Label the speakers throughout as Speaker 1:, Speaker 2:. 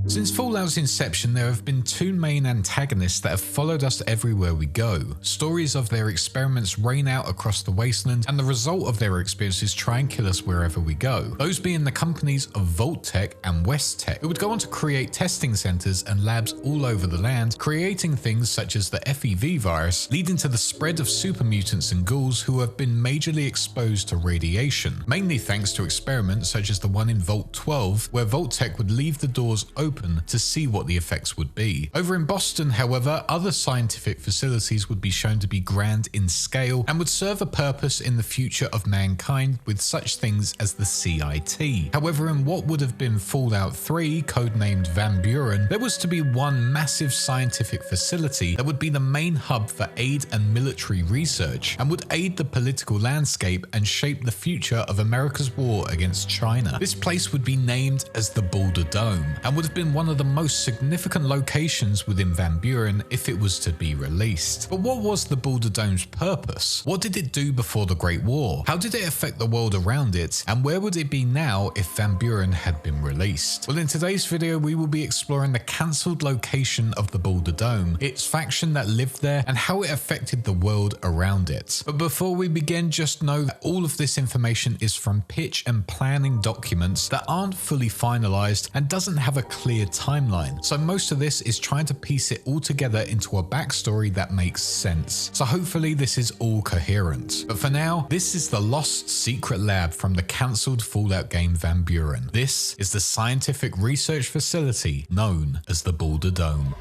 Speaker 1: Since Fallout's inception, there have been two main antagonists that have followed us everywhere we go. Stories of their experiments rain out across the wasteland, and the result of their experiences try and kill us wherever we go. Those being the companies of Vault-Tec and West-Tec, who would go on to create testing centers and labs all over the land, creating things such as the FEV virus, leading to the spread of super mutants and ghouls who have been majorly exposed to radiation, mainly thanks to experiments such as the one in Vault 12, where Vault-Tec would leave the doors open to see what the effects would be. Over in Boston, however, other scientific facilities would be shown to be grand in scale and would serve a purpose in the future of mankind with such things as the CIT. However, in what would have been Fallout 3, codenamed Van Buren, there was to be one massive scientific facility that would be the main hub for aid and military research and would aid the political landscape and shape the future of America's war against China. This place would be named as the Boulder Dome and would have been one of the most significant locations within Van Buren if it was to be released. But what was the Boulder Dome's purpose? What did it do before the Great War? How did it affect the world around it? And where would it be now if Van Buren had been released? Well, in today's video, we will be exploring the cancelled location of the Boulder Dome, its faction that lived there, and how it affected the world around it. But before we begin, just know that all of this information is from pitch and planning documents that aren't fully finalized and doesn't have a clear timeline. So most of this is trying to piece it all together into a backstory that makes sense. So hopefully this is all coherent. But for now, this is the lost secret lab from the cancelled Fallout game Van Buren. This is the scientific research facility known as the Boulder Dome.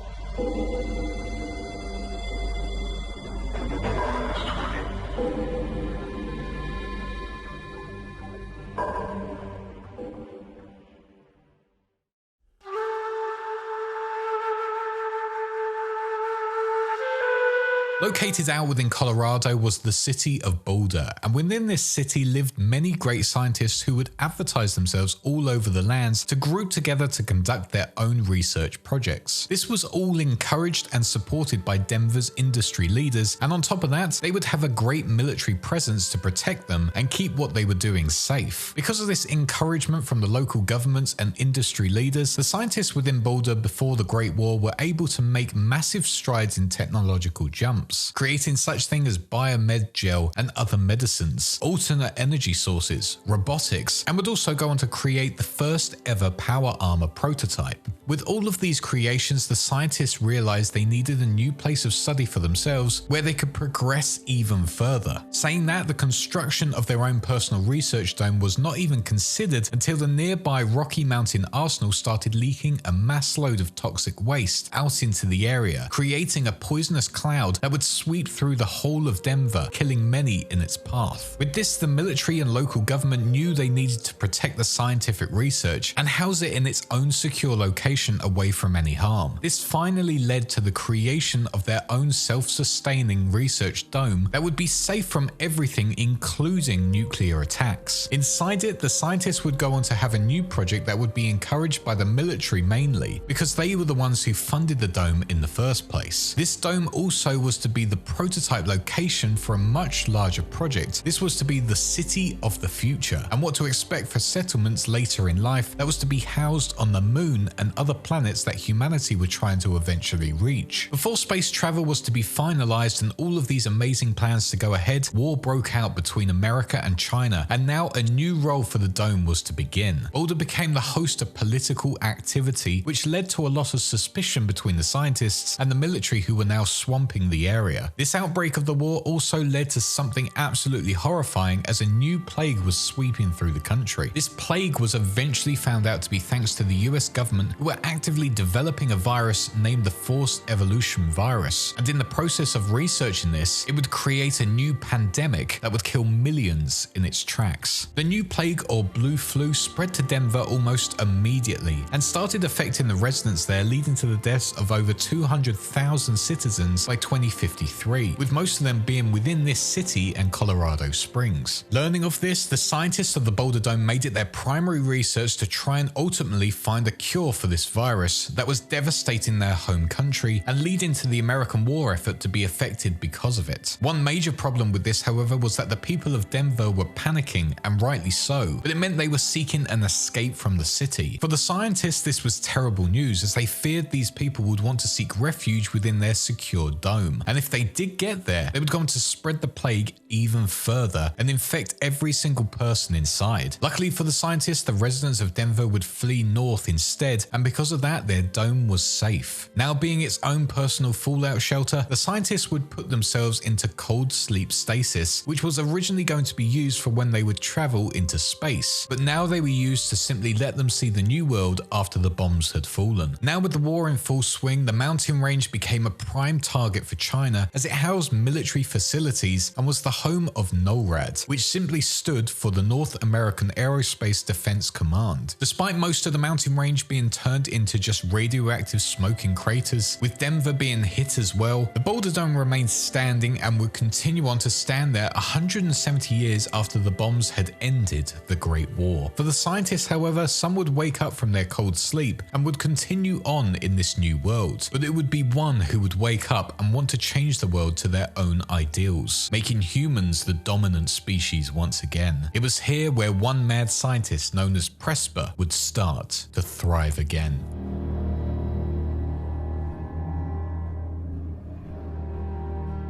Speaker 1: Located out within Colorado was the city of Boulder, and within this city lived many great scientists who would advertise themselves all over the lands to group together to conduct their own research projects. This was all encouraged and supported by Denver's industry leaders, and on top of that, they would have a great military presence to protect them and keep what they were doing safe. Because of this encouragement from the local governments and industry leaders, the scientists within Boulder before the Great War were able to make massive strides in technological jumps, creating such things as biomed gel and other medicines, alternate energy sources, robotics, and would also go on to create the first ever power armor prototype. With all of these creations, the scientists realized they needed a new place of study for themselves where they could progress even further. Saying that, the construction of their own personal research dome was not even considered until the nearby Rocky Mountain Arsenal started leaking a mass load of toxic waste out into the area, creating a poisonous cloud that would sweep through the whole of Denver, killing many in its path. With this, the military and local government knew they needed to protect the scientific research and house it in its own secure location away from any harm. This finally led to the creation of their own self-sustaining research dome that would be safe from everything, including nuclear attacks. Inside it, the scientists would go on to have a new project that would be encouraged by the military mainly, because they were the ones who funded the dome in the first place. This dome also was to be the prototype location for a much larger project. This was to be the city of the future, and what to expect for settlements later in life that was to be housed on the moon and other planets that humanity were trying to eventually reach. Before space travel was to be finalized and all of these amazing plans to go ahead, war broke out between America and China, and now a new role for the dome was to begin. Boulder became the host of political activity, which led to a lot of suspicion between the scientists and the military who were now swamping the area. This outbreak of the war also led to something absolutely horrifying as a new plague was sweeping through the country. This plague was eventually found out to be thanks to the US government, who were actively developing a virus named the Forced Evolution virus, and in the process of researching this, it would create a new pandemic that would kill millions in its tracks. The new plague or blue flu spread to Denver almost immediately and started affecting the residents there, leading to the deaths of over 200,000 citizens by 2053, with most of them being within this city and Colorado Springs. Learning of this, the scientists of the Boulder Dome made it their primary research to try and ultimately find a cure for this this virus that was devastating their home country and leading to the American war effort to be affected because of it. One major problem with this, however, was that the people of Denver were panicking, and rightly so, but it meant they were seeking an escape from the city. For the scientists, this was terrible news, as they feared these people would want to seek refuge within their secure dome. And if they did get there, they would go on to spread the plague even further and infect every single person inside. Luckily for the scientists, the residents of Denver would flee north instead, and because of that, their dome was safe. Now being its own personal fallout shelter, the scientists would put themselves into cold sleep stasis, which was originally going to be used for when they would travel into space, but now they were used to simply let them see the new world after the bombs had fallen. Now with the war in full swing, the mountain range became a prime target for China, as it housed military facilities and was the home of NORAD, which simply stood for the North American Aerospace Defense Command. Despite most of the mountain range being turned into just radioactive smoking craters, with Denver being hit as well, the Boulder Dome remained standing and would continue on to stand there 170 years after the bombs had ended the Great War. For the scientists, however, some would wake up from their cold sleep and would continue on in this new world, but it would be one who would wake up and want to change the world to their own ideals, making humans the dominant species once again. It was here where one mad scientist known as Presper would start to thrive again.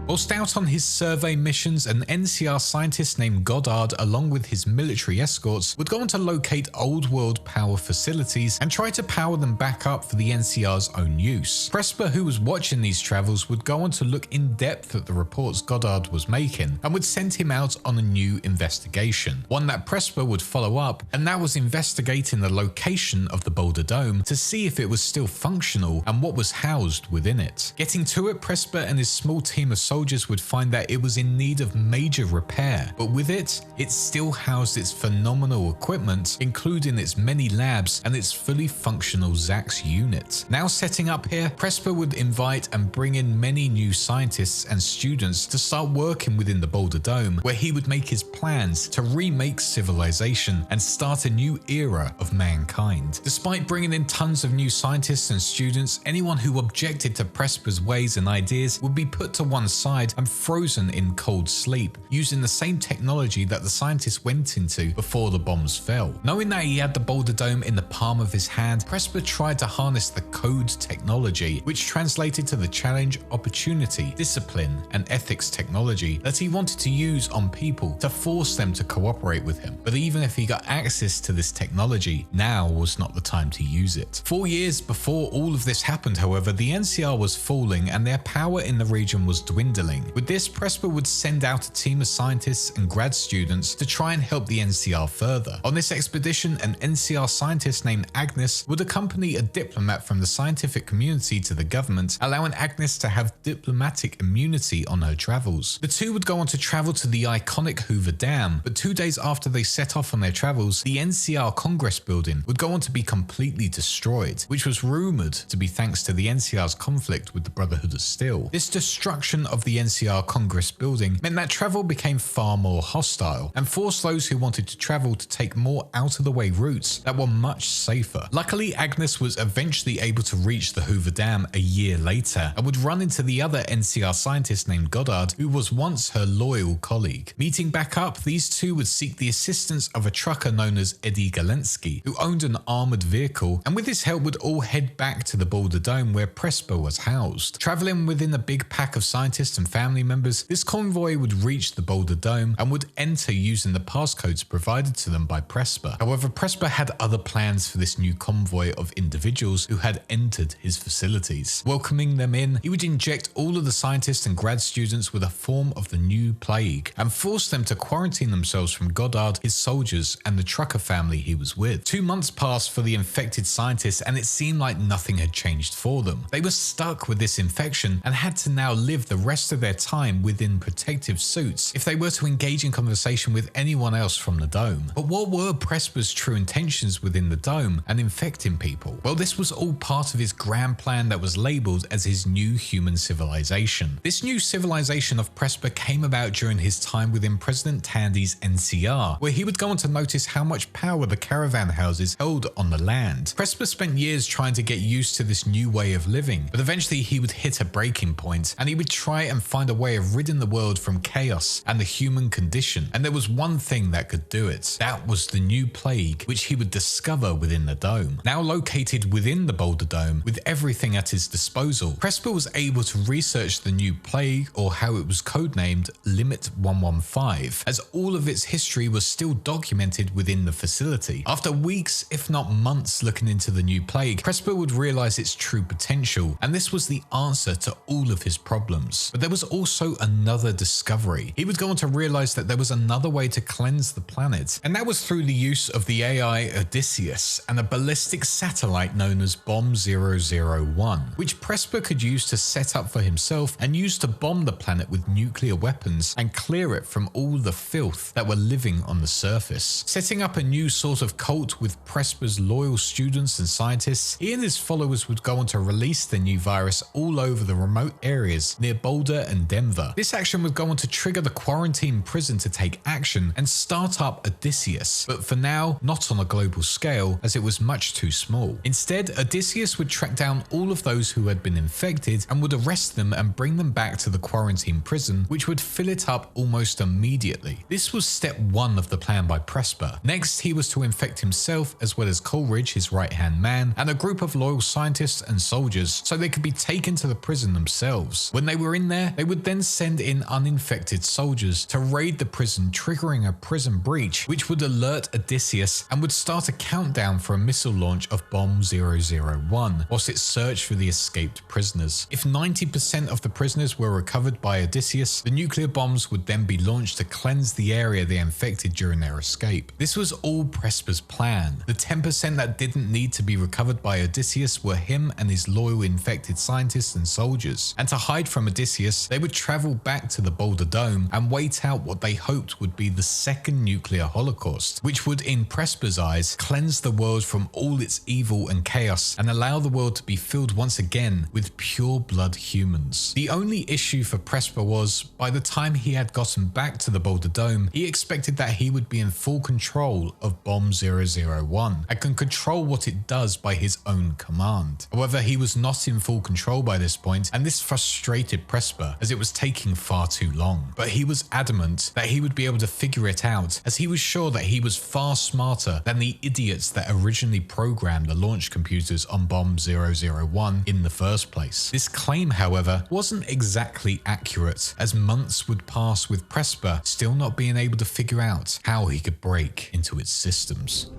Speaker 1: Whilst out on his survey missions, an NCR scientist named Goddard, along with his military escorts, would go on to locate old world power facilities and try to power them back up for the NCR's own use. Presper, who was watching these travels, would go on to look in depth at the reports Goddard was making and would send him out on a new investigation, one that Presper would follow up, and that was investigating the location of the Boulder Dome to see if it was still functional and what was housed within it. Getting to it, Presper and his small team of soldiers would find that it was in need of major repair, but with it still housed its phenomenal equipment, including its many labs and its fully functional ZAX unit. Now setting up here, Presper would invite and bring in many new scientists and students to start working within the Boulder Dome, where he would make his plans to remake civilization and start a new era of mankind. Despite bringing in tons of new scientists and students, anyone who objected to Presper's ways and ideas would be put to one side and frozen in cold sleep, using the same technology that the scientists went into before the bombs fell. Knowing that he had the Boulder Dome in the palm of his hand, Presper tried to harness the code technology, which translated to the challenge, opportunity, discipline, and ethics technology that he wanted to use on people to force them to cooperate with him. But even if he got access to this technology, now was not the time to use it. 4 years before all of this happened, however, the NCR was falling and their power in the region was dwindling. With this, Presper would send out a team of scientists and grad students to try and help the NCR further. On this expedition, an NCR scientist named Agnes would accompany a diplomat from the scientific community to the government, allowing Agnes to have diplomatic immunity on her travels. The two would go on to travel to the iconic Hoover Dam, but 2 days after they set off on their travels, the NCR Congress building would go on to be completely destroyed, which was rumored to be thanks to the NCR's conflict with the Brotherhood of Steel. This destruction of the NCR Congress building meant that travel became far more hostile and forced those who wanted to travel to take more out-of-the-way routes that were much safer. Luckily, Agnes was eventually able to reach the Hoover Dam a year later and would run into the other NCR scientist named Goddard, who was once her loyal colleague. Meeting back up, these two would seek the assistance of a trucker known as Eddie Galensky, who owned an armored vehicle, and with his help would all head back to the Boulder Dome where Presper was housed. Traveling within a big pack of scientists and family members, this convoy would reach the Boulder Dome and would enter using the passcodes provided to them by Presper. However, Presper had other plans for this new convoy of individuals who had entered his facilities. Welcoming them in, he would inject all of the scientists and grad students with a form of the new plague and force them to quarantine themselves from Goddard, his soldiers, and the trucker family he was with. 2 months passed for the infected scientists, and it seemed like nothing had changed for them. They were stuck with this infection and had to now live the rest rest of their time within protective suits if they were to engage in conversation with anyone else from the dome. But what were Presper's true intentions within the dome and infecting people? Well, this was all part of his grand plan that was labeled as his new human civilization. This new civilization of Presper came about during his time within President Tandy's NCR, where he would go on to notice how much power the caravan houses held on the land. Presper spent years trying to get used to this new way of living, but eventually he would hit a breaking point and he would try and find a way of ridding the world from chaos and the human condition. And there was one thing that could do it. That was the new plague, which he would discover within the dome. Now located within the Boulder Dome, with everything at his disposal, Presper was able to research the new plague, or how it was codenamed Limit 115, as all of its history was still documented within the facility. After weeks, if not months, looking into the new plague, Presper would realize its true potential, and this was the answer to all of his problems. But there was also another discovery. He would go on to realize that there was another way to cleanse the planet, and that was through the use of the AI Odysseus and a ballistic satellite known as Bomb 001, which Presper could use to set up for himself and use to bomb the planet with nuclear weapons and clear it from all the filth that were living on the surface. Setting up a new sort of cult with Presper's loyal students and scientists, he and his followers would go on to release the new virus all over the remote areas near Boulder and Denver. This action would go on to trigger the quarantine prison to take action and start up Odysseus, but for now, not on a global scale, as it was much too small. Instead, Odysseus would track down all of those who had been infected and would arrest them and bring them back to the quarantine prison, which would fill it up almost immediately. This was step one of the plan by Presper. Next, he was to infect himself as well as Coleridge, his right-hand man, and a group of loyal scientists and soldiers so they could be taken to the prison themselves. When they were in there, they would then send in uninfected soldiers to raid the prison, triggering a prison breach, which would alert Odysseus and would start a countdown for a missile launch of Bomb 001, whilst it searched for the escaped prisoners. If 90% of the prisoners were recovered by Odysseus, the nuclear bombs would then be launched to cleanse the area they infected during their escape. This was all Presper's plan. The 10% that didn't need to be recovered by Odysseus were him and his loyal infected scientists and soldiers. And to hide from Odysseus, they would travel back to the Boulder Dome and wait out what they hoped would be the second nuclear holocaust, which would, in Presper's eyes, cleanse the world from all its evil and chaos and allow the world to be filled once again with pure blood humans. The only issue for Presper was, by the time he had gotten back to the Boulder Dome, he expected that he would be in full control of Bomb 001 and can control what it does by his own command. However, he was not in full control by this point, and this frustrated Presper as it was taking far too long. But he was adamant that he would be able to figure it out, as he was sure that he was far smarter than the idiots that originally programmed the launch computers on Bomb 001 in the first place. This claim, however, wasn't exactly accurate, as months would pass with Presper still not being able to figure out how he could break into its systems.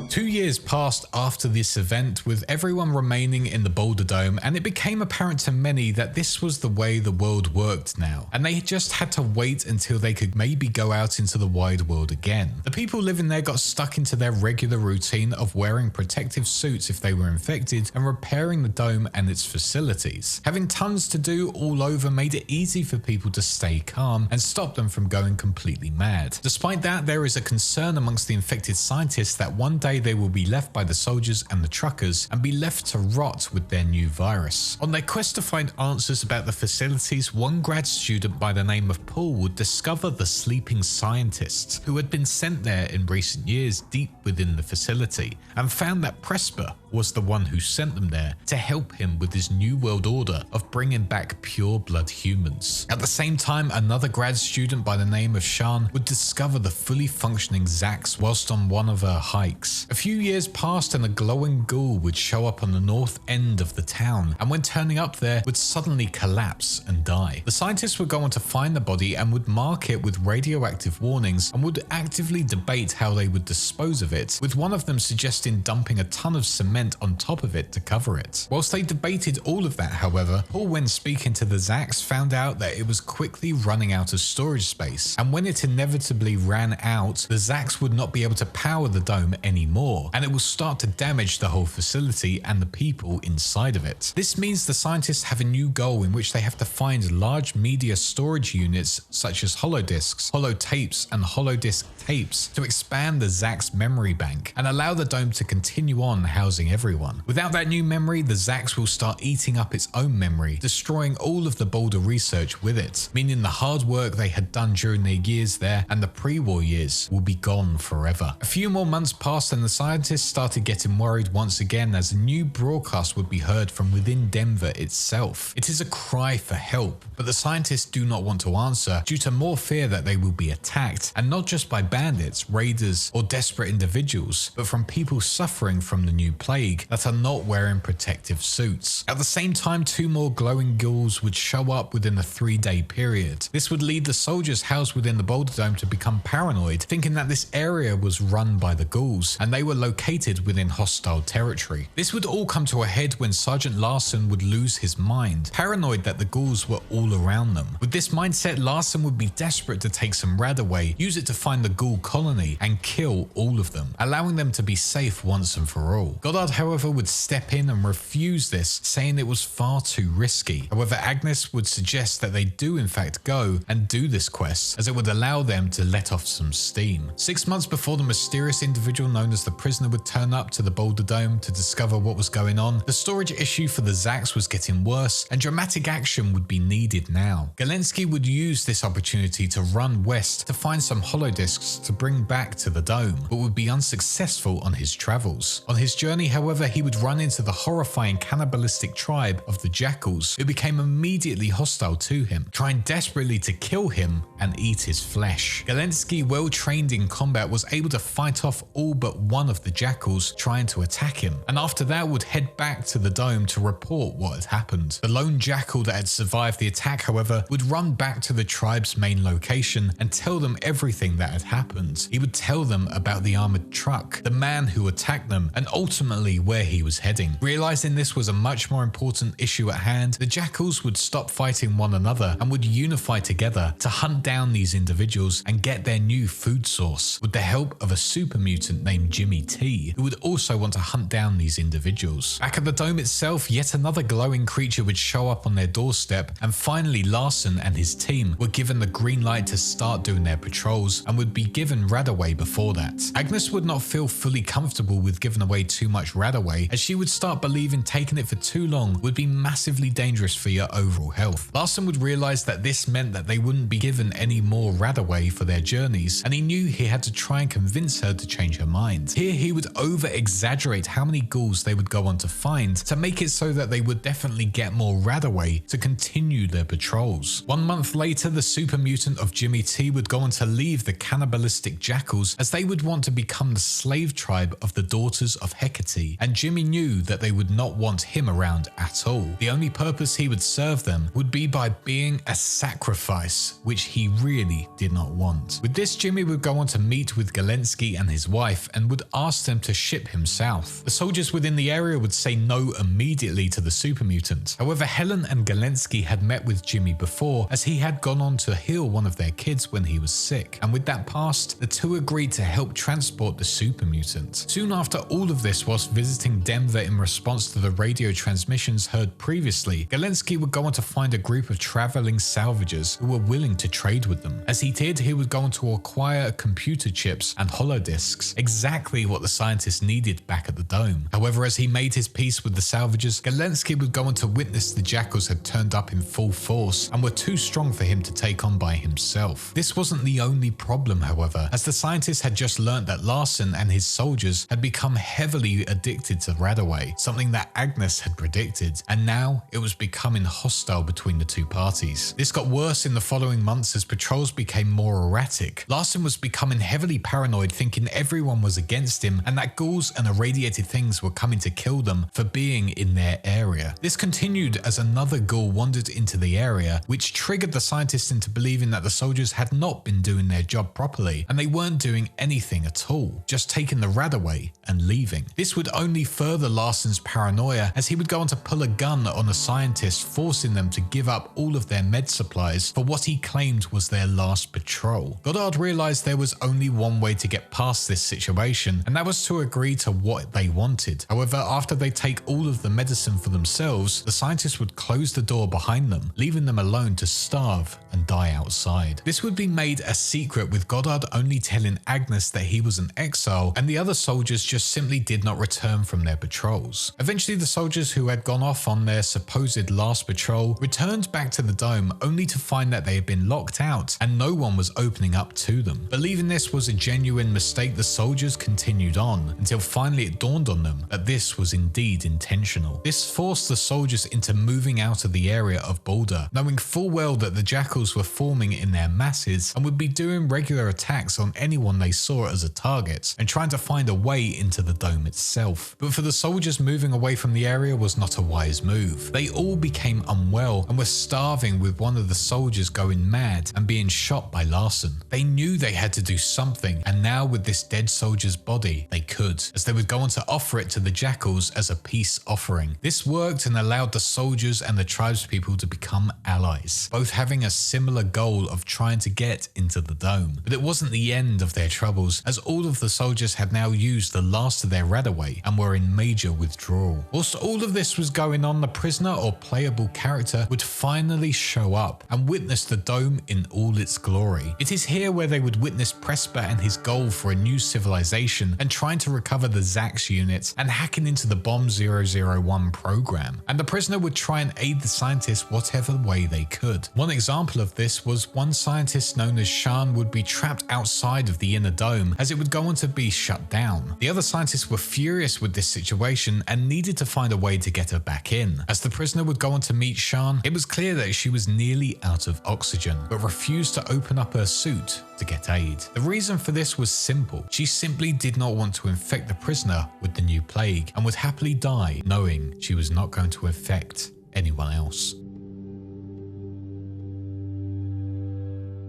Speaker 1: 2 years passed after this event, with everyone remaining in the Boulder Dome, and it became apparent to many that this was the way the world worked now, and they just had to wait until they could maybe go out into the wide world again. The people living there got stuck into their regular routine of wearing protective suits if they were infected and repairing the dome and its facilities. Having tons to do all over made it easy for people to stay calm and stop them from going completely mad. Despite that, there is a concern amongst the infected scientists that one day they will be left by the soldiers and the truckers and be left to rot with their new virus. On their quest to find answers about the facilities, one grad student by the name of Paul would discover the sleeping scientists who had been sent there in recent years deep within the facility, and found that Presper was the one who sent them there to help him with his new world order of bringing back pure blood humans. At the same time, another grad student by the name of Sean would discover the fully functioning Zax whilst on one of her hikes. A few years passed and a glowing ghoul would show up on the north end of the town, and when turning up there would suddenly collapse and die. The scientists would go on to find the body and would mark it with radioactive warnings and would actively debate how they would dispose of it, with one of them suggesting dumping a ton of cement cement on top of it to cover it. Whilst they debated all of that, however, Paul, when speaking to the Zax, found out that it was quickly running out of storage space, and when it inevitably ran out, the Zax would not be able to power the dome anymore, and it will start to damage the whole facility and the people inside of it. This means the scientists have a new goal in which they have to find large media storage units such as holodisks, holotapes, and holodisk tapes to expand the Zax memory bank and allow the dome to continue on housing everyone. Without that new memory, the Zax will start eating up its own memory, destroying all of the Boulder research with it, meaning the hard work they had done during their years there and the pre-war years will be gone forever. A few more months passed and the scientists started getting worried once again as a new broadcast would be heard from within Denver itself. It is a cry for help, but the scientists do not want to answer due to more fear that they will be attacked, and not just by bandits, raiders, or desperate individuals, but from people suffering from the new plague that are not wearing protective suits. At the same time, 2 more glowing ghouls would show up within a 3-day period. This would lead the soldiers housed within the Boulder Dome to become paranoid, thinking that this area was run by the ghouls, and they were located within hostile territory. This would all come to a head when Sergeant Larson would lose his mind, paranoid that the ghouls were all around them. With this mindset, Larson would be desperate to take some rad away, use it to find the ghoul colony, and kill all of them, allowing them to be safe once and for all. Goddard, however, would step in and refuse this, saying it was far too risky. However, Agnes would suggest that they do in fact go and do this quest, as it would allow them to let off some steam. 6 months before the mysterious individual known as the Prisoner would turn up to the Boulder Dome to discover what was going on, the storage issue for the Zax was getting worse and dramatic action would be needed now. Galensky would use this opportunity to run west to find some holodisks to bring back to the dome, but would be unsuccessful on his travels. On his journey, however, he would run into the horrifying cannibalistic tribe of the Jackals, who became immediately hostile to him, trying desperately to kill him and eat his flesh. Galensky, well trained in combat, was able to fight off all but one of the Jackals trying to attack him, and after that would head back to the dome to report what had happened. The lone Jackal that had survived the attack, however, would run back to the tribe's main location and tell them everything that had happened. He would tell them about the armored truck, the man who attacked them, and ultimately where he was heading. Realizing this was a much more important issue at hand, the Jackals would stop fighting one another and would unify together to hunt down these individuals and get their new food source, with the help of a super mutant named Jimmy T, who would also want to hunt down these individuals. Back at the dome itself, yet another glowing creature would show up on their doorstep, and finally Larson and his team were given the green light to start doing their patrols and would be given Radaway before that. Agnes would not feel fully comfortable with giving away too much Radaway, as she would start believing taking it for too long would be massively dangerous for your overall health. Larson would realize that this meant that they wouldn't be given any more Radaway for their journeys, and he knew he had to try and convince her to change her mind. Here he would over-exaggerate how many ghouls they would go on to find to make it so that they would definitely get more Radaway to continue their patrols. 1 month later, the super mutant of Jimmy T would go on to leave the cannibalistic Jackals, as they would want to become the slave tribe of the Daughters of Hecate, and Jimmy knew that they would not want him around at all. The only purpose he would serve them would be by being a sacrifice, which he really did not want. With this, Jimmy would go on to meet with Galensky and his wife and would ask them to ship him south. The soldiers within the area would say no immediately to the super mutant. However, Helen and Galensky had met with Jimmy before, as he had gone on to heal one of their kids when he was sick, and with that past, the two agreed to help transport the super mutant. Soon after all of this, whilst visiting Denver in response to the radio transmissions heard previously, Galensky would go on to find a group of traveling salvagers who were willing to trade with them. As he did, he would go on to acquire computer chips and holodisks, exactly what the scientists needed back at the dome. However, as he made his peace with the salvagers, Galensky would go on to witness the Jackals had turned up in full force and were too strong for him to take on by himself. This wasn't the only problem, however, as the scientists had just learnt that Larson and his soldiers had become heavily addicted to Radaway, something that Agnes had predicted, and now it was becoming hostile between the two parties. This got worse in the following months as patrols became more erratic. Larson was becoming heavily paranoid, thinking everyone was against him and that ghouls and irradiated things were coming to kill them for being in their area. This continued as another ghoul wandered into the area, which triggered the scientists into believing that the soldiers had not been doing their job properly and they weren't doing anything at all, just taking the Radaway and leaving. This would would only further Larson's paranoia as he would go on to pull a gun on a scientist, forcing them to give up all of their med supplies for what he claimed was their last patrol. Goddard realized there was only one way to get past this situation, and that was to agree to what they wanted. However, after they take all of the medicine for themselves, the scientists would close the door behind them, leaving them alone to starve and die outside. This would be made a secret, with Goddard only telling Agnes that he was an exile, and the other soldiers just simply did not return from their patrols. Eventually, the soldiers who had gone off on their supposed last patrol returned back to the dome, only to find that they had been locked out and no one was opening up to them. Believing this was a genuine mistake, the soldiers continued on until finally it dawned on them that this was indeed intentional. This forced the soldiers into moving out of the area of Boulder, knowing full well that the jackals were forming in their masses and would be doing regular attacks on anyone they saw as a target and trying to find a way into the dome itself. But for the soldiers, moving away from the area was not a wise move. They all became unwell and were starving, with one of the soldiers going mad and being shot by Larson. They knew they had to do something, and now with this dead soldier's body, they could, as they would go on to offer it to the jackals as a peace offering. This worked and allowed the soldiers and the tribespeople to become allies, both having a similar goal of trying to get into the dome. But it wasn't the end of their troubles, as all of the soldiers had now used the last of their radaway and were in major withdrawal. Whilst all of this was going on, the prisoner or playable character would finally show up and witness the dome in all its glory. It is here where they would witness Presper and his goal for a new civilization and trying to recover the Zax units and hacking into the Bomb 001 program. And the prisoner would try and aid the scientists whatever way they could. One example of this was one scientist known as Sean would be trapped outside of the inner dome as it would go on to be shut down. The other scientists were furious with this situation and needed to find a way to get her back in. As the prisoner would go on to meet Sean, it was clear that she was nearly out of oxygen, but refused to open up her suit to get aid. The reason for this was simple. She simply did not want to infect the prisoner with the new plague and would happily die knowing she was not going to infect anyone else.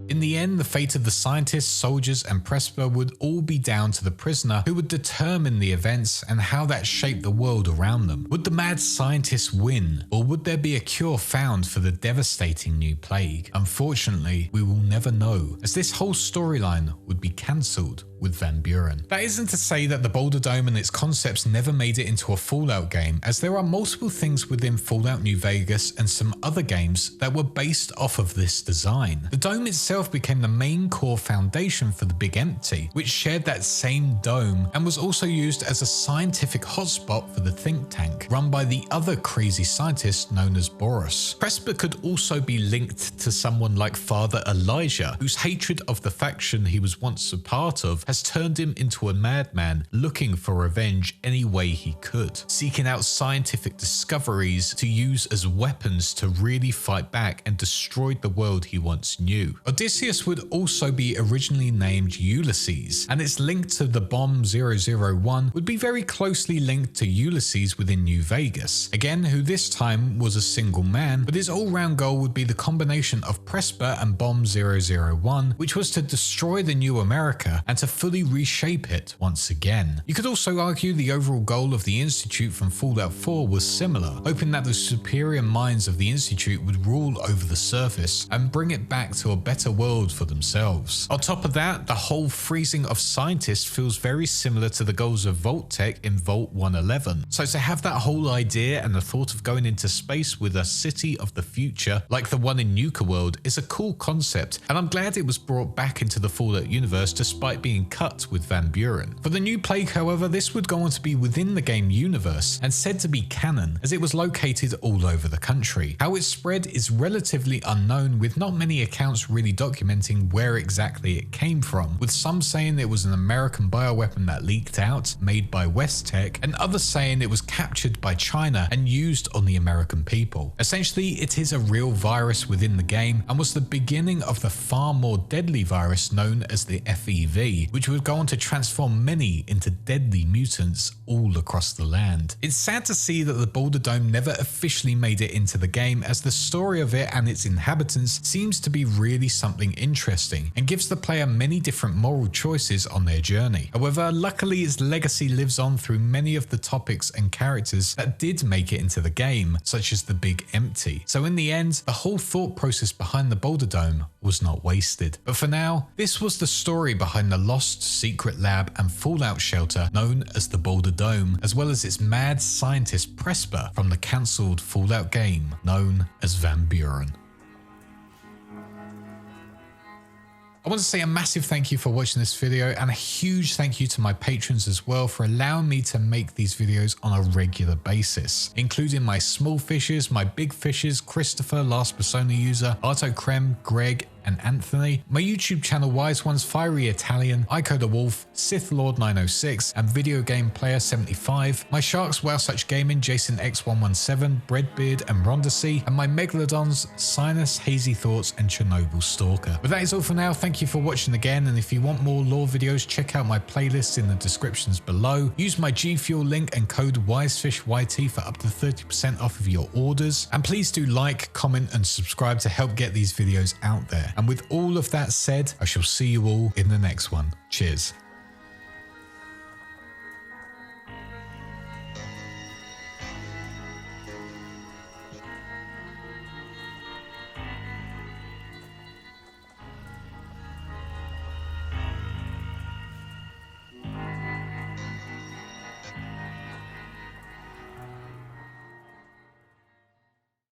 Speaker 1: In the end, the fate of the scientists, soldiers, and Presper would all be down to the prisoner, who would determine the events and how that shaped the world around them. Would the mad scientists win, or would there be a cure found for the devastating new plague? Unfortunately, we will never know, as this whole storyline would be cancelled with Van Buren. That isn't to say that the Boulder Dome and its concepts never made it into a Fallout game, as there are multiple things within Fallout New Vegas and some other games that were based off of this design. The dome itself became the main core foundation for the Big Empty, which shared that same dome and was also used as a scientific hotspot for the think tank, run by the other crazy scientist known as Boris. Presper could also be linked to someone like Father Elijah, whose hatred of the faction he was once a part of has turned him into a madman looking for revenge any way he could, seeking out scientific discoveries to use as weapons to really fight back and destroy the world he once knew. Odysseus would also be originally named Ulysses, and its link to the Bomb 001 would be very closely linked to Ulysses within New Vegas, again who this time was a single man, but his all-round goal would be the combination of Presper and Bomb 001, which was to destroy the new America and to fully reshape it once again. You could also argue the overall goal of the Institute from Fallout 4 was similar, hoping that the superior minds of the Institute would rule over the surface and bring it back to a better world for themselves. On top of that, the whole freezing of scientists feels very similar to the goals of Vault-Tec in Vault 111. So to have that whole idea and the thought of going into space with a city of the future like the one in Nuka World is a cool concept, and I'm glad it was brought back into the Fallout universe despite being cut with Van Buren. For the new plague, however, this would go on to be within the game universe and said to be canon, as it was located all over the country. How it spread is relatively unknown, with not many accounts really documenting where exactly it came from, with some saying it was an American bioweapon that leaked out, made by West Tech, and others saying it was captured by China and used on the American people. Essentially, it is a real virus within the game and was the beginning of the far more deadly virus known as the FEV, which would go on to transform many into deadly mutants all across the land. It's sad to see that the Boulder Dome never officially made it into the game, as the story of it and its inhabitants seems to be really something something interesting and gives the player many different moral choices on their journey. However, luckily its legacy lives on through many of the topics and characters that did make it into the game, such as the Big Empty. So in the end, the whole thought process behind the Boulder Dome was not wasted. But for now, this was the story behind the lost secret lab and fallout shelter known as the Boulder Dome, as well as its mad scientist Presper from the cancelled Fallout game known as Van Buren. I want to say a massive thank you for watching this video, and a huge thank you to my patrons as well for allowing me to make these videos on a regular basis, including my small fishes, my big fishes, Christopher, Last Persona User, Arto Krem, Greg, and Anthony, my YouTube channel Wise Ones, Fiery Italian, Ico the Wolf, Sith Lord 906, and Video Game Player 75, my Sharks Wow Such Gaming, Jason X117, Breadbeard, and Rondacy, and my Megalodons, Sinus, Hazy Thoughts, and Chernobyl Stalker. But that is all for now. Thank you for watching again, and if you want more lore videos, check out my playlists in the descriptions below. Use my G Fuel link and code WISEFISHYT for up to 30% off of your orders, and please do like, comment, and subscribe to help get these videos out there. And with all of that said, I shall see you all in the next one. Cheers.